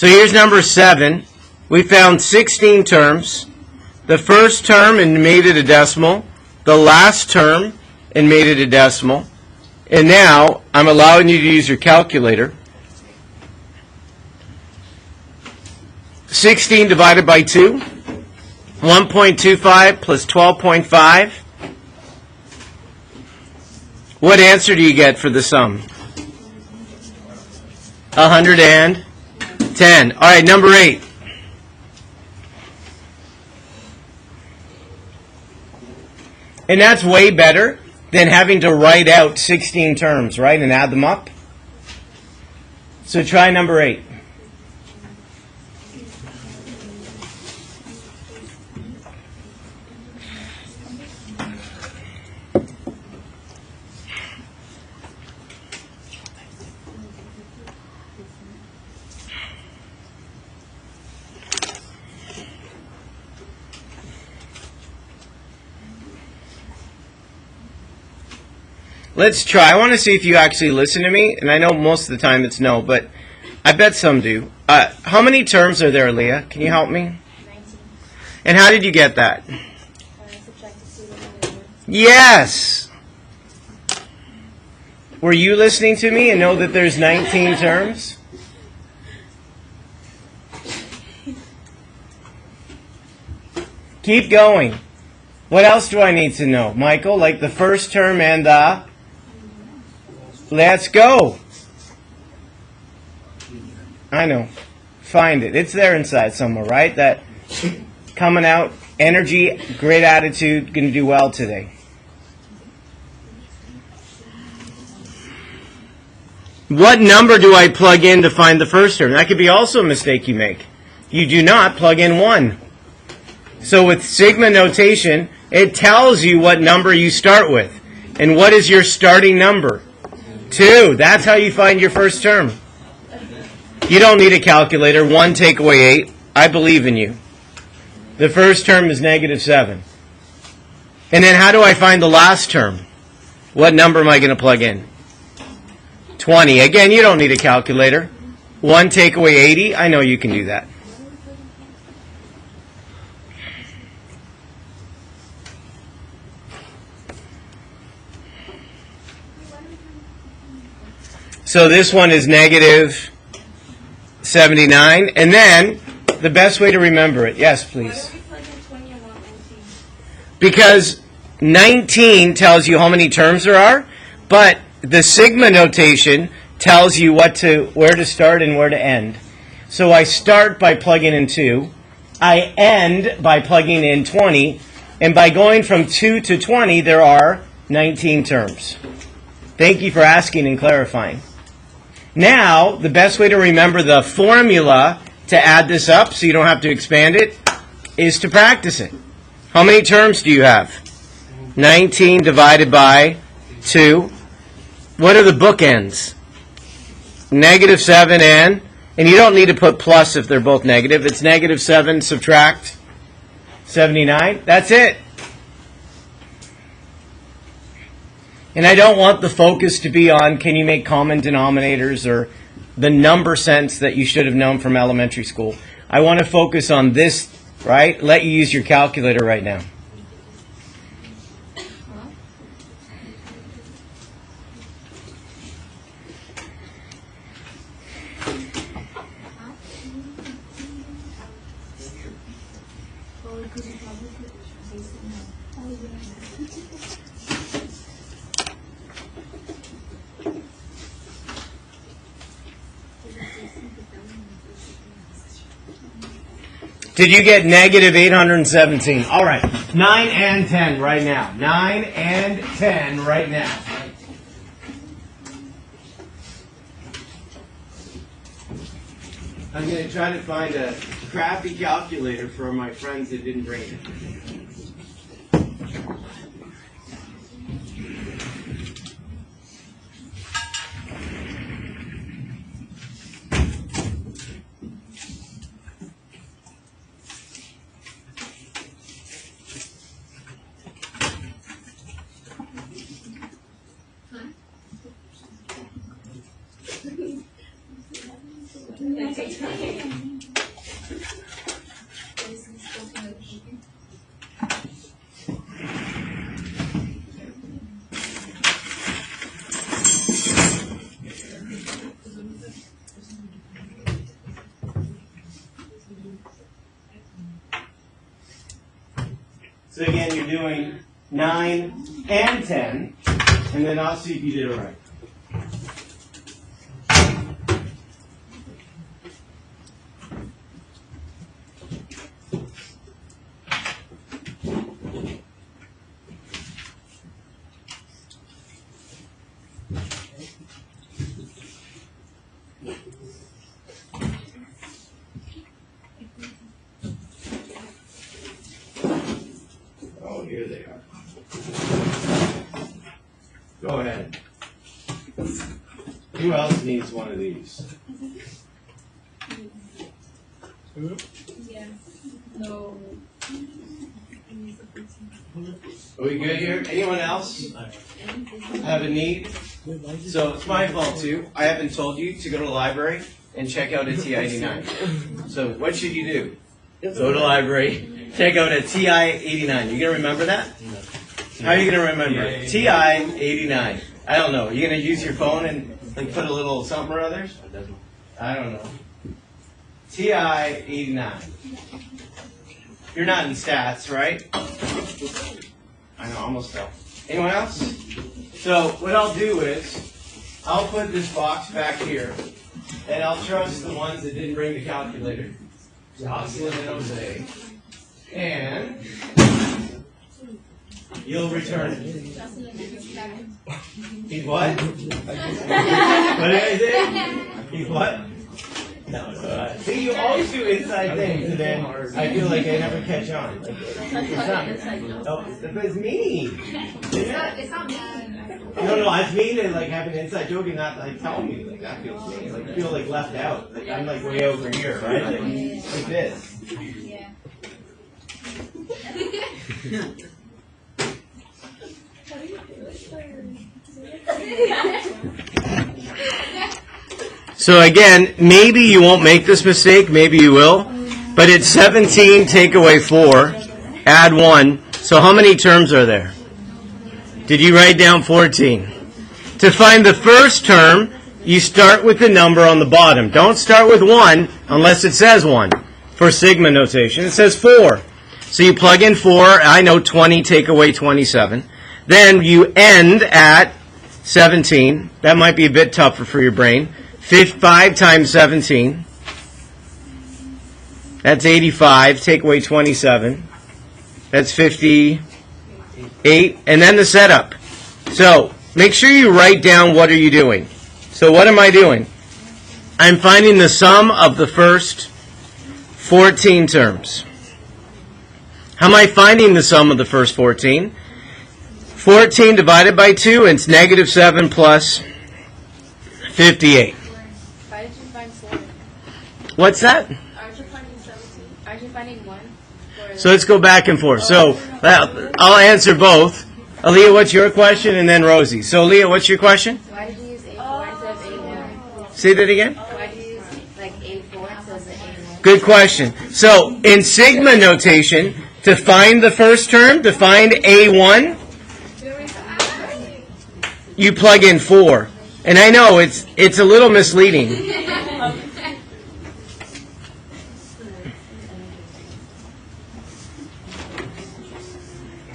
So here's number 7. We found 16 terms. The first term and made it a decimal. The last term and made it a decimal. And now I'm allowing you to use your calculator. 16 divided by 2. 1.25 plus 12.5. What answer do you get for the sum? 110. All right, number 8. And that's way better than having to write out 16 terms, right, and add them up. So try number 8. Let's try. I want to see if you actually listen to me, and I know most of the time it's no, but I bet some do. How many terms are there, Leah? Can you help me? 19. And how did you get that? Subtracted 2 and Yes! Were you listening to me and know that there's 19 terms? Keep going. What else do I need to know? Michael, like the first term and the... Let's go. I know. Find it. It's there inside somewhere, right? That coming out, energy, great attitude, going to do well today. What number do I plug in to find the first term? That could be also a mistake you make. You do not plug in 1. So with sigma notation, it tells you what number you start with. And what is your starting number? 2. That's how you find your first term. You don't need a calculator. 1 take away 8. I believe in you. The first term is -7. And then how do I find the last term? What number am I going to plug in? 20. Again, you don't need a calculator. 1 take away 80. I know you can do that. So this one is -79. And then, the best way to remember it. Yes, please. Because 19 tells you how many terms there are, but the sigma notation tells you where to start and where to end. So I start by plugging in 2. I end by plugging in 20. And by going from 2 to 20, there are 19 terms. Thank you for asking and clarifying. Now, the best way to remember the formula to add this up so you don't have to expand it is to practice it. How many terms do you have? 19 divided by 2. What are the bookends? -7 and you don't need to put plus if they're both negative. It's -7 subtract 79. That's it. And I don't want the focus to be on can you make common denominators or the number sense that you should have known from elementary school. I want to focus on this, right? Let you use your calculator right now. Did you get -817? All right. 9 and 10 right now. 9 and 10 right now. I'm going to try to find a crappy calculator for my friends that didn't bring it. So again, you're doing 9 and 10, and then I'll see if you did it right. Oh, here they are. Go ahead. Who else needs one of these? Yeah. No. Are we good here? Anyone else have a need? So it's my fault too. I haven't told you to go to the library and check out a TI-89. So what should you do? Go to the library, check out a TI-89. You gonna remember that? How are you gonna remember it? TI-89. I don't know. Are you gonna use your phone and like put a little something or other? I don't know. TI-89. You're not in stats, right? I know, almost fell. Anyone else? So what I'll do is, I'll put this box back here, and I'll trust the ones that didn't bring the calculator. Jocelyn and Jose. And you'll return it. He's what? What did I say? He's what? No. See, you always do inside things, and then I feel like I never catch on. Like, it's not. Oh, it's mean. It's not mean. No, it's mean to like have an inside joke and not like tell me. Like that feels mean. Like I feel like left out. Like I'm like way over here, right? Like this. Yeah. So again, maybe you won't make this mistake, maybe you will, but it's 17, take away 4, add 1. So how many terms are there? Did you write down 14? To find the first term, you start with the number on the bottom. Don't start with 1 unless it says 1. For sigma notation, it says 4. So you plug in 4, I know 20, take away 27. Then you end at 17. That might be a bit tougher for your brain. 5 times 17. That's 85. Take away 27. That's 58. And then the setup. So make sure you write down what are you doing. So what am I doing? I'm finding the sum of the first 14 terms. How am I finding the sum of the first 14? 14 divided by 2, and it's negative 7 plus 58. Why did you find 4? What's that? Aren't you finding 17? Aren't you finding 1? So let's go back and forth. So I'll answer both. Aaliyah, what's your question? And then Rosie. So Aaliyah, what's your question? Why did you use A4 instead of A1? Say that again. Why did you use like A4 instead of A1? Good question. So in sigma notation, to find the first term, to find A1, you plug in 4. And I know it's a little misleading.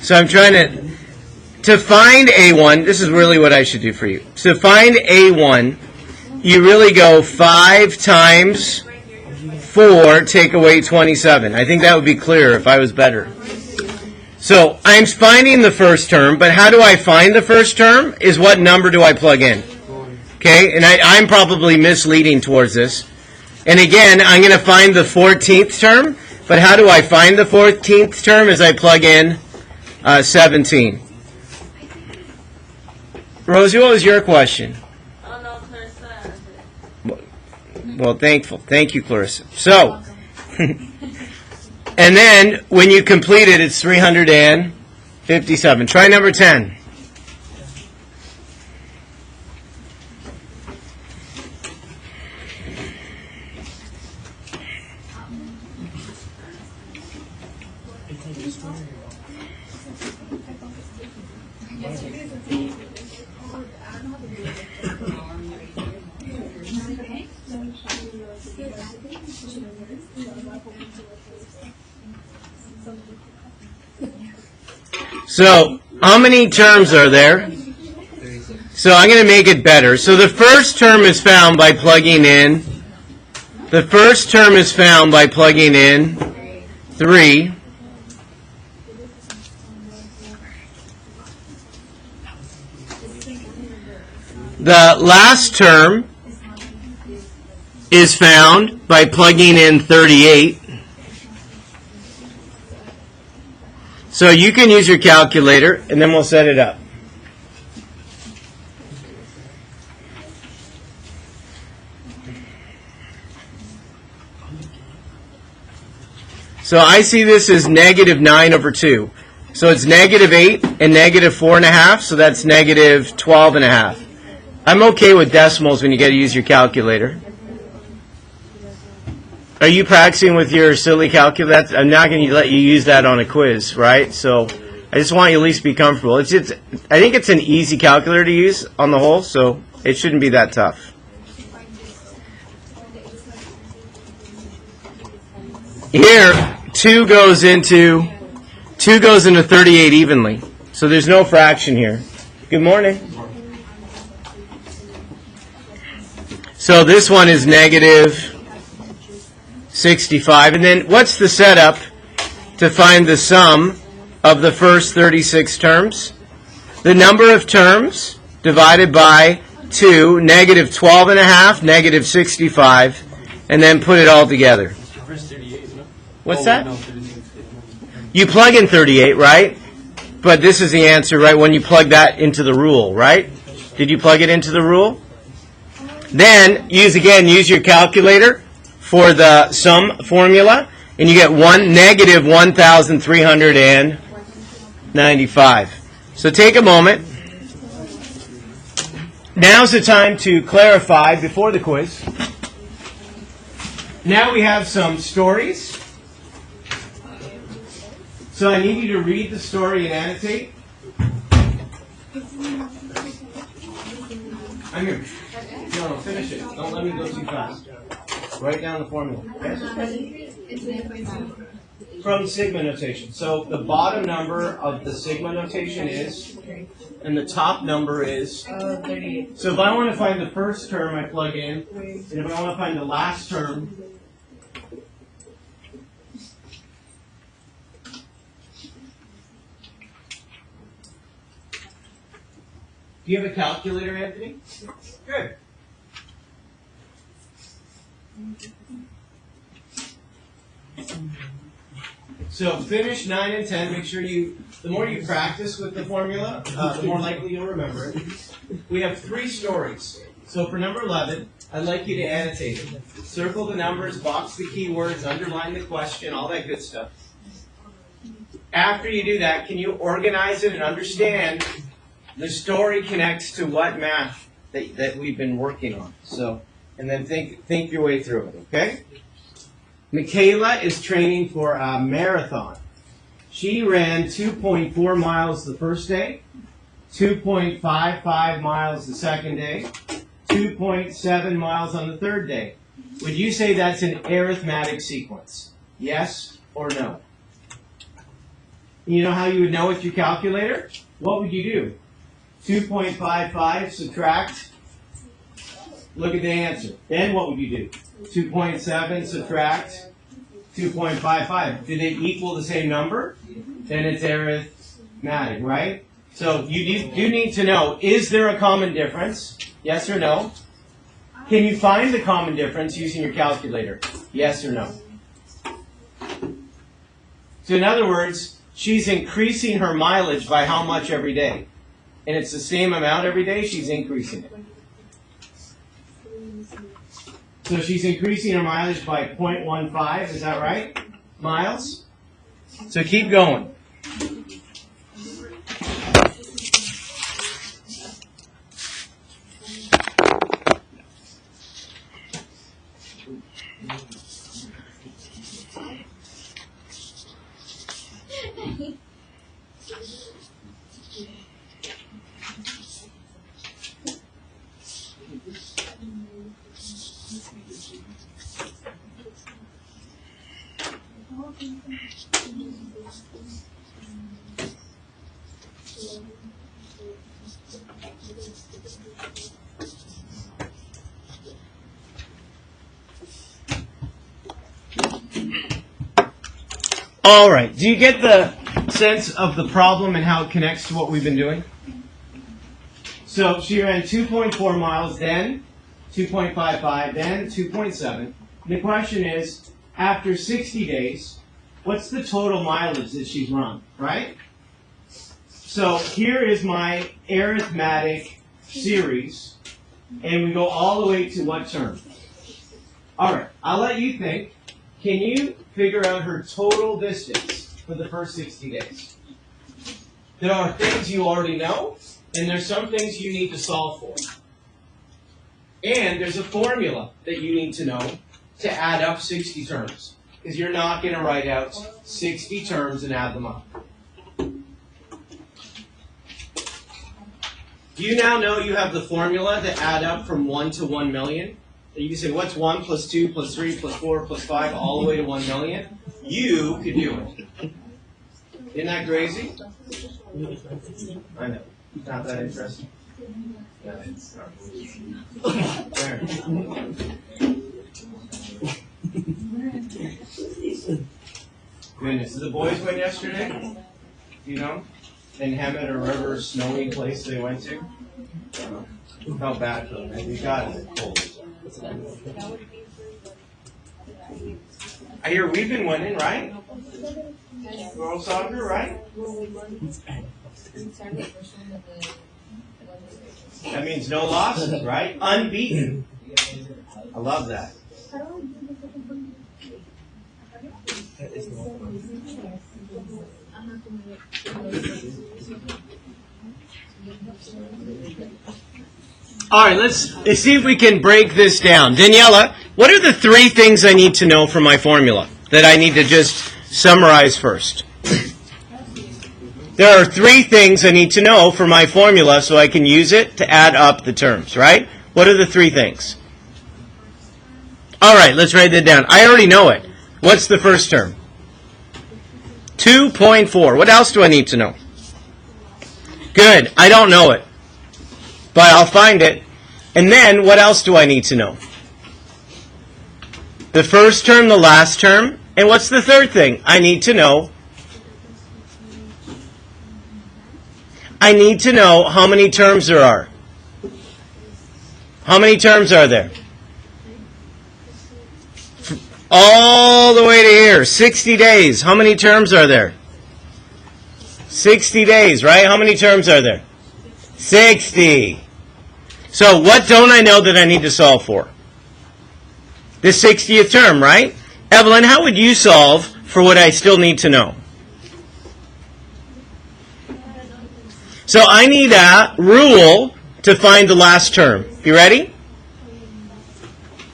So I'm trying to find A1, this is really what I should do for you. So to find A1, you really go 5 times 4, take away 27. I think that would be clearer if I was better. So I'm finding the first term, but how do I find the first term is what number do I plug in? Okay, and I'm probably misleading towards this. And again, I'm going to find the 14th term, but how do I find the 14th term is I plug in 17. Rosie, what was your question? Oh no, Clarissa. Well, thank you, Clarissa. So, and then when you complete it, it's 357. Try number 10. So, how many terms are there? So I'm going to make it better. So the first term is found by plugging in. The first term is found by plugging in 3. The last term is found by plugging in 38. So you can use your calculator, and then we'll set it up. So I see this as negative 9 over 2. So it's negative 8 and negative 4.5, so that's negative 12.5. I'm okay with decimals when you got to use your calculator. Are you practicing with your silly calculator? I'm not going to let you use that on a quiz, right? So I just want you at least be comfortable. I think it's an easy calculator to use on the whole, so it shouldn't be that tough. Here, 2 goes into 38 evenly. So there's no fraction here. Good morning. So this one is negative 65. And then what's the setup to find the sum of the first 36 terms? The number of terms divided by 2, negative 12.5, negative 65, and then put it all together. What's that? You plug in 38, right? But this is the answer, right, when you plug that into the rule, right? Did you plug it into the rule? Then, use your calculator for the sum formula, and you get negative 1,395. So take a moment. Now's the time to clarify before the quiz. Now we have some stories. So I need you to read the story and annotate. I'm here. No, finish it. Don't let me go too fast. Write down the formula. Okay? From sigma notation. So the bottom number of the sigma notation is, and the top number is. So if I want to find the first term, I plug in. And if I want to find the last term, do you have a calculator, Anthony? Good. So finish 9 and 10. Make sure the more you practice with the formula, the more likely you'll remember it. We have 3 stories. So for number 11, I'd like you to annotate it. Circle the numbers, box the keywords, underline the question, all that good stuff. After you do that, can you organize it and understand the story connects to what math that we've been working on? So, and then think your way through it, okay? Michaela is training for a marathon. She ran 2.4 miles the first day, 2.55 miles the second day, 2.7 miles on the third day. Would you say that's an arithmetic sequence? Yes or no? You know how you would know with your calculator? What would you do? 2.55 subtract. Look at the answer. Then what would you do? 2.7 subtract 2.55. Do they equal the same number? Then it's arithmetic, right? So you do need to know, is there a common difference? Yes or no? Can you find the common difference using your calculator? Yes or no? So in other words, she's increasing her mileage by how much every day? And it's the same amount every day, she's increasing it. So she's increasing her mileage by 0.15, is that right? Miles? So keep going. All right. Do you get the sense of the problem and how it connects to what we've been doing? So she ran 2.4 miles, then 2.55, then 2.7. The question is, after 60 days, what's the total mileage that she's run, right? So here is my arithmetic series, and we go all the way to what term? All right, I'll let you think. Can you figure out her total distance for the first 60 days? There are things you already know, and there's some things you need to solve for. And there's a formula that you need to know to add up 60 terms, because you're not going to write out 60 terms and add them up. Do you now know you have the formula to add up from 1 to 1 million? You can say, what's 1 plus 2 plus 3 plus 4 plus 5 all the way to 1 million? You could do it. Isn't that crazy? I know. Not that interesting. There. Goodness. Did the boys went yesterday? You know? In Hemet or wherever snowy place they went to? Felt bad for them. You got it cold. I hear we've been winning, right? Girls soccer, right? That means no losses, right? Unbeaten. I love that. All right, let's see if we can break this down. Daniela, what are the 3 things I need to know from my formula that I need to just summarize first? There are 3 things I need to know for my formula so I can use it to add up the terms, right? What are the 3 things? All right, let's write that down. I already know it. What's the first term? 2.4. What else do I need to know? Good. I don't know it, but I'll find it. And then, what else do I need to know? The first term, the last term, and what's the third thing? I need to know. I need to know how many terms there are. How many terms are there? All the way to here, 60 days. How many terms are there? 60 days, right? How many terms are there? 60. So what don't I know that I need to solve for? The 60th term, right? Evelyn, how would you solve for what I still need to know? So I need a rule to find the last term. You ready?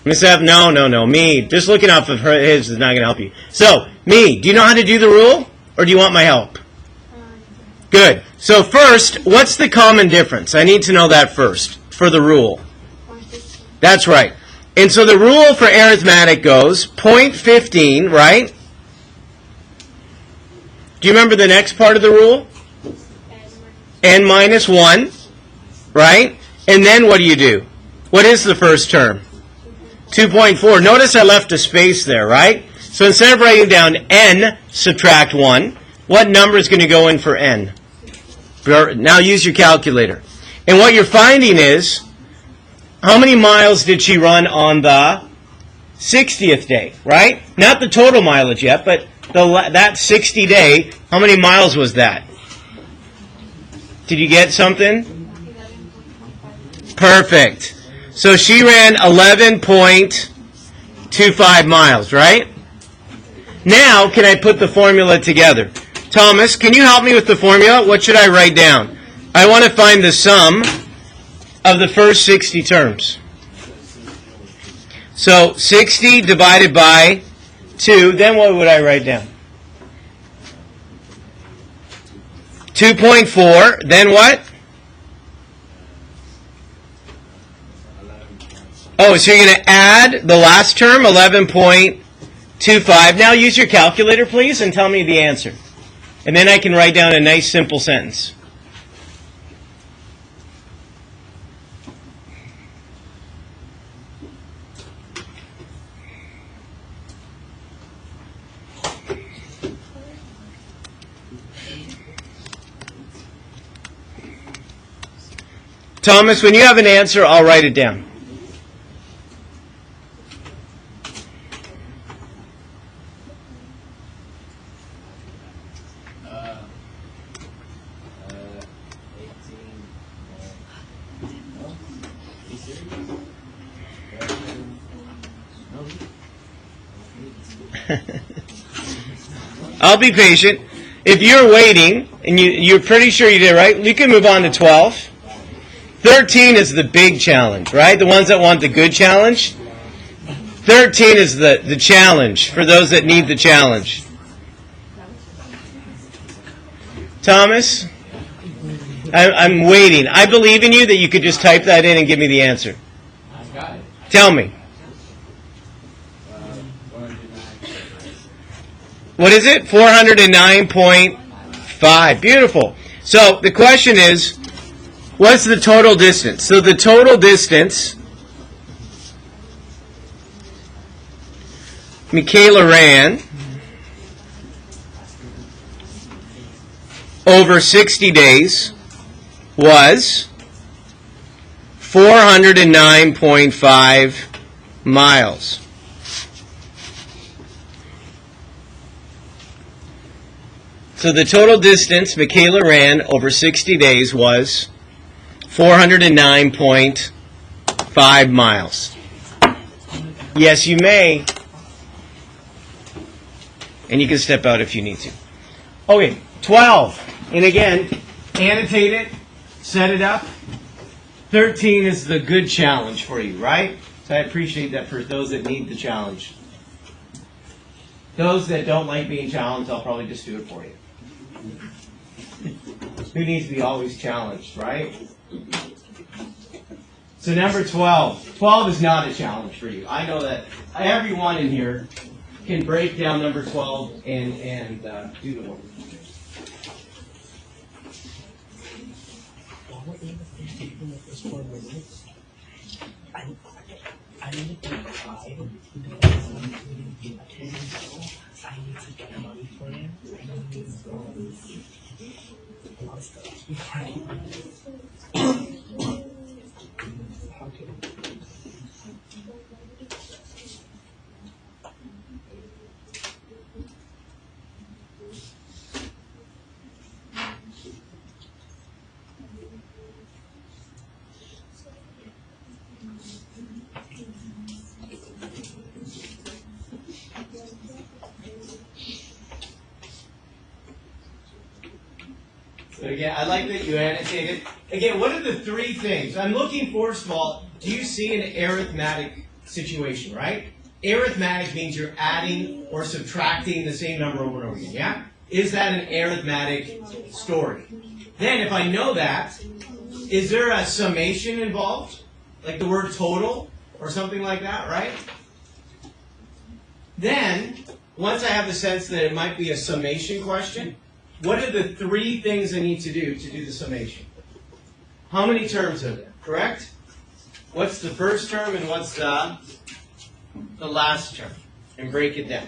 Miss F, no. Me, just looking off of his is not going to help you. So, me, do you know how to do the rule? Or do you want my help? Good. So first, what's the common difference? I need to know that first for the rule. That's right. And so the rule for arithmetic goes 0.15, right? Do you remember the next part of the rule? N minus 1, right? And then what do? What is the first term? 2.4. Notice I left a space there, right? So instead of writing down n, subtract 1, what number is going to go in for n? Now use your calculator. And what you're finding is, how many miles did she run on the 60th day, right? Not the total mileage yet, but that 60 day, how many miles was that? Did you get something? Perfect. So she ran 11.25 miles, right? Now, can I put the formula together? Thomas, can you help me with the formula? What should I write down? I want to find the sum of the first 60 terms. So 60 divided by 2, then what would I write down? 2.4, then what? Oh, so you're going to add the last term, 11.25, 2.5. Now use your calculator, please, and tell me the answer. And then I can write down a nice, simple sentence. Thomas, when you have an answer, I'll write it down. I'll be patient. If you're waiting, and you're pretty sure you did right, you can move on to 12. 13 is the big challenge, right? The ones that want the good challenge. 13 is the challenge for those that need the challenge. Thomas, I'm waiting. I believe in you that you could just type that in and give me the answer. Tell me. What is it? 409.5. Beautiful. So the question is, what's the total distance? So the total distance Michaela ran over 60 days was 409.5 miles. So the total distance Michaela ran over 60 days was 409.5 miles. Yes, you may. And you can step out if you need to. Okay, 12. And again, annotate it, set it up. 13 is the good challenge for you, right? So I appreciate that for those that need the challenge. Those that don't like being challenged, I'll probably just do it for you. Who needs to be always challenged, right? So number 12. 12 is not a challenge for you. I know that everyone in here can break down number 12 and do the work. But again, I like that you annotated. Again, what are the three things? I'm looking, first of all, do you see an arithmetic situation, right? Arithmetic means you're adding or subtracting the same number over and over again, yeah? Is that an arithmetic story? Then, if I know that, is there a summation involved? Like the word total or something like that, right? Then, once I have the sense that it might be a summation question, what are the three things I need to do the summation? How many terms are there, correct? What's the first term and what's the last term? And break it down.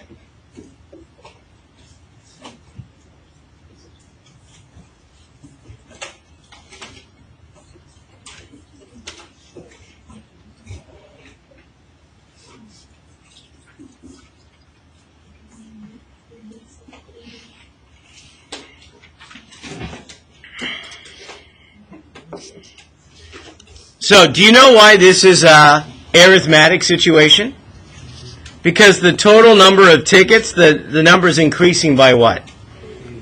So, do you know why this is an arithmetic situation? Because the total number of tickets, the number is increasing by what?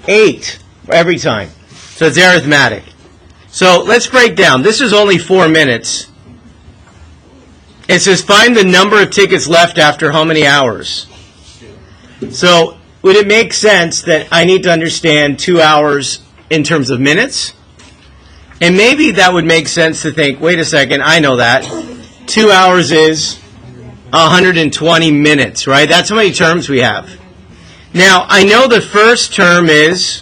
8 every time. So it's arithmetic. So let's break down. This is only 4 minutes. It says find the number of tickets left after how many hours? So would it make sense that I need to understand 2 hours in terms of minutes? And maybe that would make sense to think, wait a second, I know that. 2 hours is 120 minutes, right? That's how many terms we have. Now, I know the first term is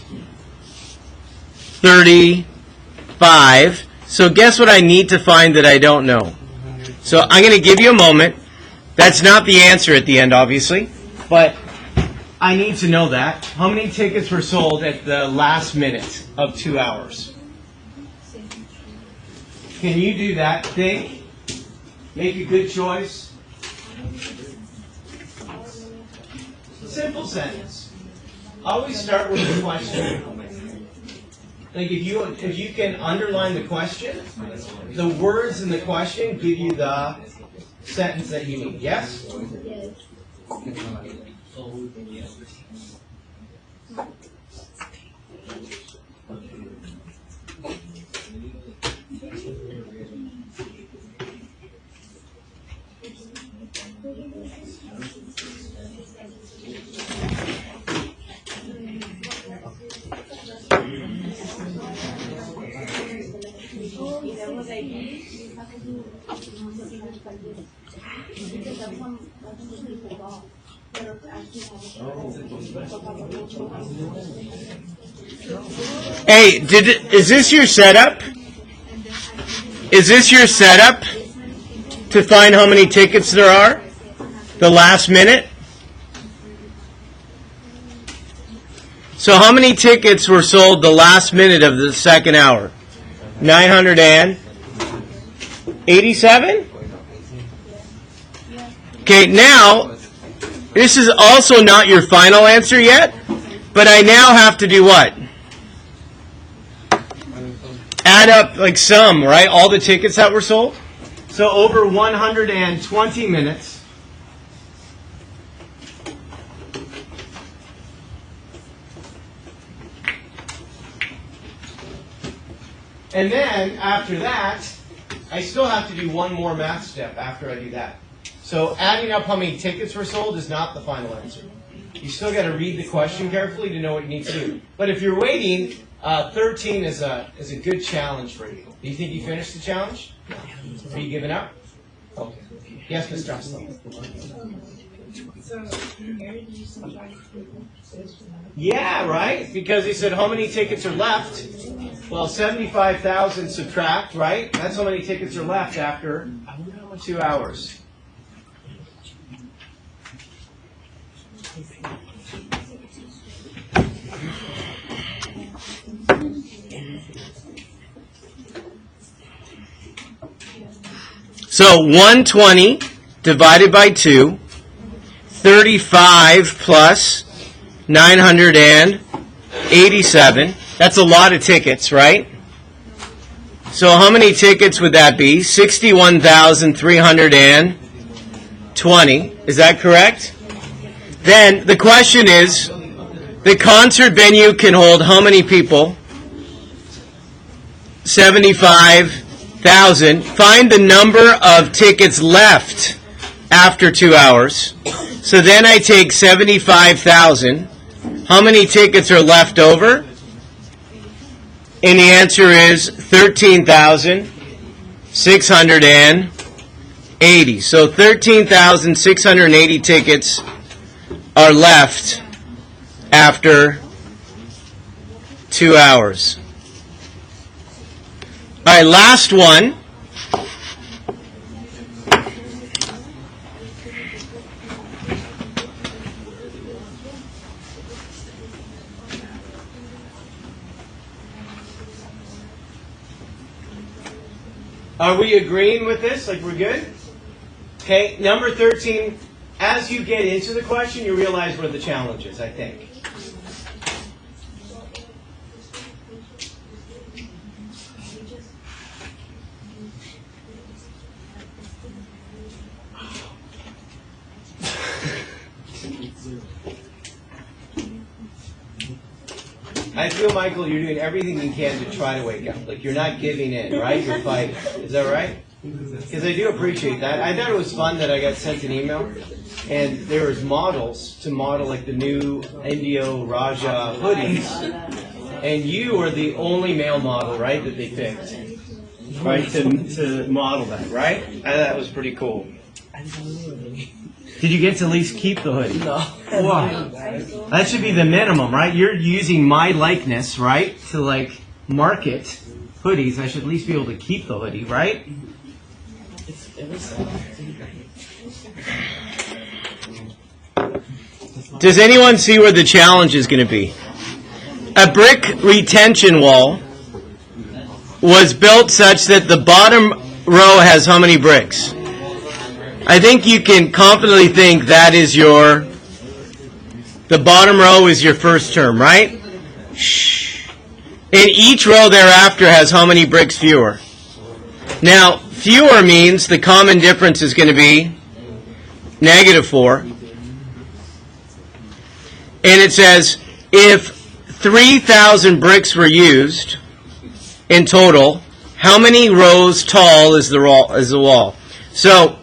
35. So guess what I need to find that I don't know? So I'm going to give you a moment. That's not the answer at the end, obviously. But I need to know that. How many tickets were sold at the last minute of 2 hours? Can you do that? Think. Make a good choice. Simple sentence. Always start with a question. Like if you can underline the question, the words in the question give you the sentence that you need. Yes? Yes. Hey, is this your setup? Is this your setup to find how many tickets there are? The last minute? So how many tickets were sold the last minute of the second hour? 987? Okay, now, this is also not your final answer yet, but I now have to do what? Add up, like sum, right? All the tickets that were sold. So over 120 minutes. And then, after that, I still have to do one more math step after I do that. So adding up how many tickets were sold is not the final answer. You still got to read the question carefully to know what you need to do. But if you're waiting, 13 is a good challenge for you. Do you think you finished the challenge? Are you giving up? Okay. Yes, Ms. Jocelyn. Yeah, right? Because he said how many tickets are left? Well, 75,000 subtract, right? That's how many tickets are left after 2 hours. So 120 divided by 2, 35 plus 987. That's a lot of tickets, right? So how many tickets would that be? 61,320. Is that correct? Then the question is, the concert venue can hold how many people? 75,000. Find the number of tickets left after 2 hours. So then I take 75,000. How many tickets are left over? And the answer is 13,680. So 13,680 tickets are left after 2 hours. All right, last one. Are we agreeing with this? Like we're good? Okay, number 13. As you get into the question, you realize where the challenge is, I think. I feel, Michael, you're doing everything you can to try to wake up. Like, you're not giving in, right? You're fighting. Is that right? Because I do appreciate that. I thought it was fun that I got sent an email, and there was models to model, like, the new Indio Raja hoodies. And you were the only male model, right, that they picked, right, to model that, right? I thought that was pretty cool. Did you get to at least keep the hoodie? No. Wow. That should be the minimum, right? You're using my likeness, right, to like market hoodies. I should at least be able to keep the hoodie, right? Does anyone see where the challenge is going to be? A brick retention wall was built such that the bottom row has how many bricks? I think you can confidently think that is the bottom row is your first term, right? Shh. And each row thereafter has how many bricks fewer? Now, fewer means the common difference is going to be -4. And it says, if 3,000 bricks were used in total, how many rows tall is the wall? So,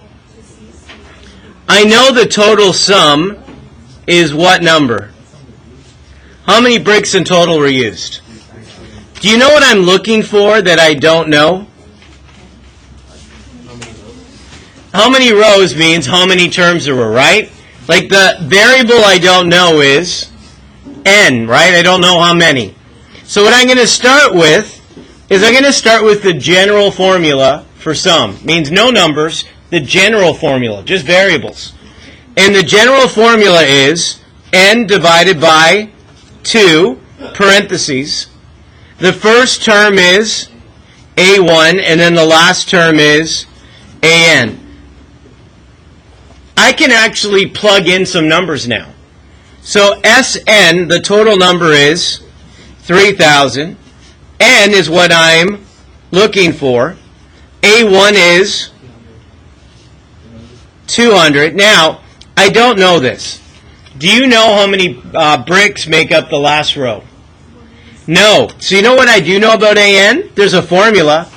I know the total sum is what number? How many bricks in total were used? Do you know what I'm looking for that I don't know? How many rows means how many terms there were, right? Like the variable I don't know is n, right? I don't know how many. So what I'm going to start with is I'm going to start with the general formula for sum. Means no numbers, the general formula, just variables. And the general formula is n divided by 2, parentheses. The first term is a1, and then the last term is an. I can actually plug in some numbers now. So Sn, the total number is 3,000. N is what I'm looking for. A1 is 200. Now, I don't know this. Do you know how many bricks make up the last row? No. So you know what I do know about An? There's a formula.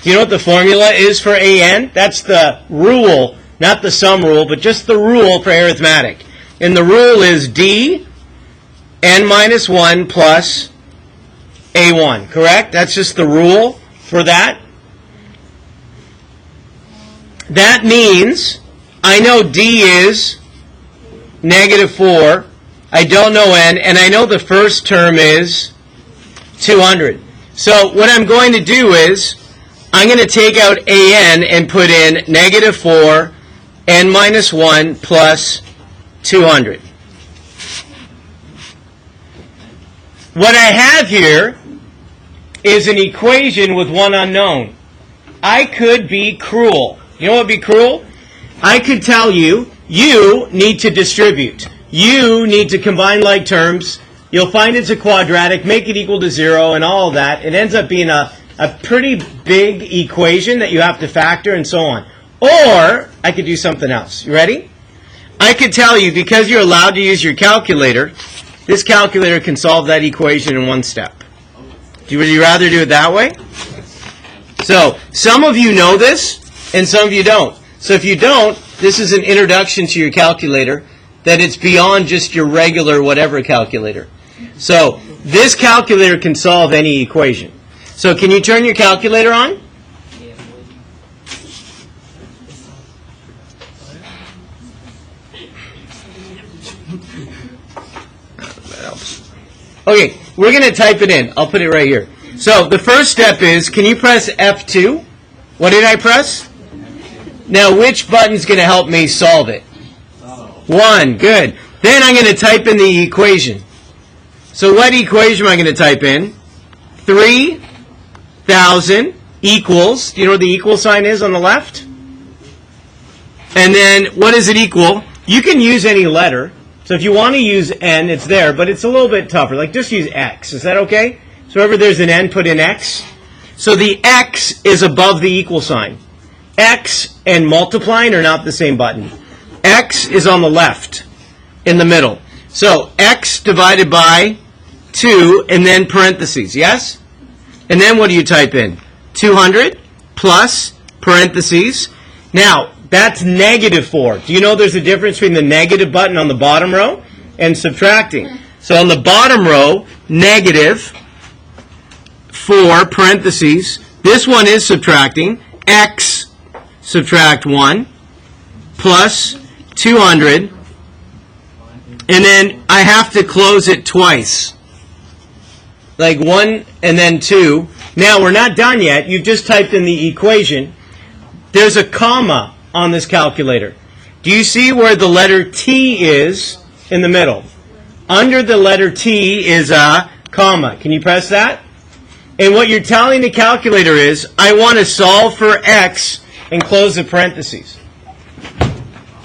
Do you know what the formula is for An? That's the rule, not the sum rule, but just the rule for arithmetic. And the rule is D n minus 1 plus A1, correct? That's just the rule for that. That means I know D is -4. I don't know n, and I know the first term is 200. So what I'm going to do is I'm going to take out an and put in -4 n minus 1 plus 200. What I have here is an equation with one unknown. I could be cruel. You know what would be cruel? I could tell you, you need to distribute. You need to combine like terms. You'll find it's a quadratic, make it equal to 0, and all of that. It ends up being a pretty big equation that you have to factor and so on. Or I could do something else. You ready? I could tell you, because you're allowed to use your calculator, this calculator can solve that equation in one step. Would you rather do it that way? So, some of you know this, and some of you don't. So if you don't, this is an introduction to your calculator, that it's beyond just your regular whatever calculator. So, this calculator can solve any equation. So, can you turn your calculator on? Okay, we're going to type it in. I'll put it right here. So the first step is, can you press F2? What did I press? Now, which button's going to help me solve it? 1, good. Then I'm going to type in the equation. So what equation am I going to type in? 3,000 equals, do you know what the equal sign is on the left? And then what does it equal? You can use any letter. So if you want to use n, it's there, but it's a little bit tougher. Like, just use x. Is that okay? So wherever there's an n, put in x. So the x is above the equal sign. X and multiplying are not the same button. X is on the left, in the middle. So x divided by 2, and then parentheses, yes? And then what do you type in? 200 plus parentheses. Now, that's -4. Do you know there's a difference between the negative button on the bottom row and subtracting? So on the bottom row, -4 parentheses. This one is subtracting. X subtract 1 plus 200. And then I have to close it twice. Like 1 and then 2. Now, we're not done yet. You've just typed in the equation. There's a comma on this calculator. Do you see where the letter T is in the middle? Under the letter T is a comma. Can you press that? And what you're telling the calculator is, I want to solve for x and close the parentheses.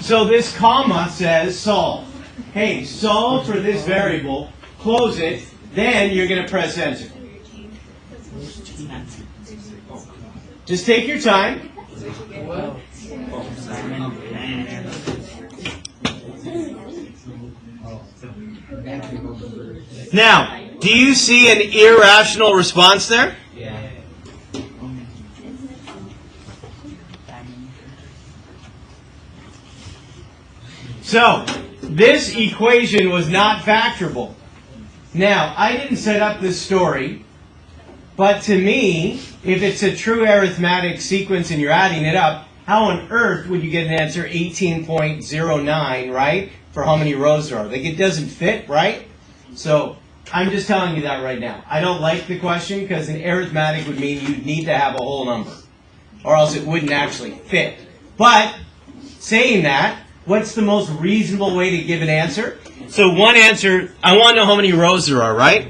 So this comma says solve. Hey, solve for this variable, close it, then you're going to press enter. Just take your time. Now, do you see an irrational response there? So, this equation was not factorable. Now, I didn't set up this story, but to me, if it's a true arithmetic sequence and you're adding it up, how on earth would you get an answer 18.09, right? For how many rows there are. Like, it doesn't fit, right? So, I'm just telling you that right now. I don't like the question because an arithmetic would mean you'd need to have a whole number, or else it wouldn't actually fit. But, saying that, what's the most reasonable way to give an answer? So one answer, I want to know how many rows there are, right?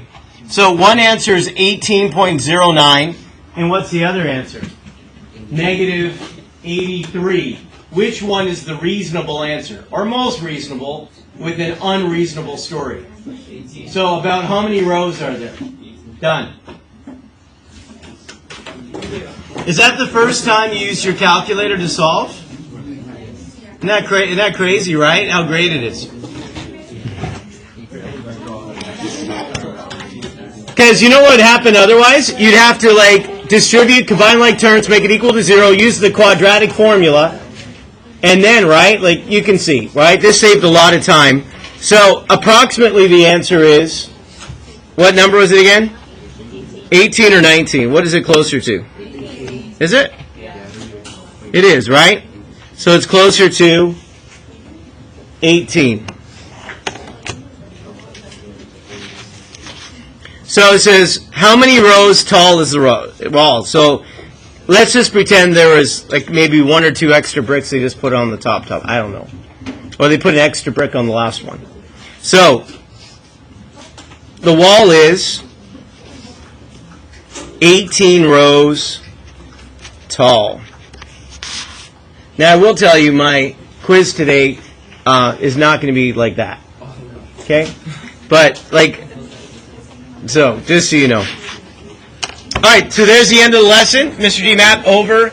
So one answer is 18.09. And what's the other answer? Negative 83. Which one is the reasonable answer? Or most reasonable with an unreasonable story? So about how many rows are there? Done. Is that the first time you used your calculator to solve? Isn't that crazy, right? How great it is. Because you know what would happen otherwise? You'd have to distribute, combine like terms, make it equal to 0, use the quadratic formula, and then, right, you can see, right? This saved a lot of time. So approximately the answer is, what number was it again? 18 or 19. What is it closer to? Is it? It is, right? So it's closer to 18. So it says, how many rows tall is the wall? So let's just pretend there was maybe 1 or 2 extra bricks they just put on the top. I don't know. Or they put an extra brick on the last one. So the wall is 18 rows tall. Now I will tell you my quiz today is not going to be like that. Okay? But so just so you know. Alright, so there's the end of the lesson. Mr. G Map over.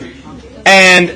And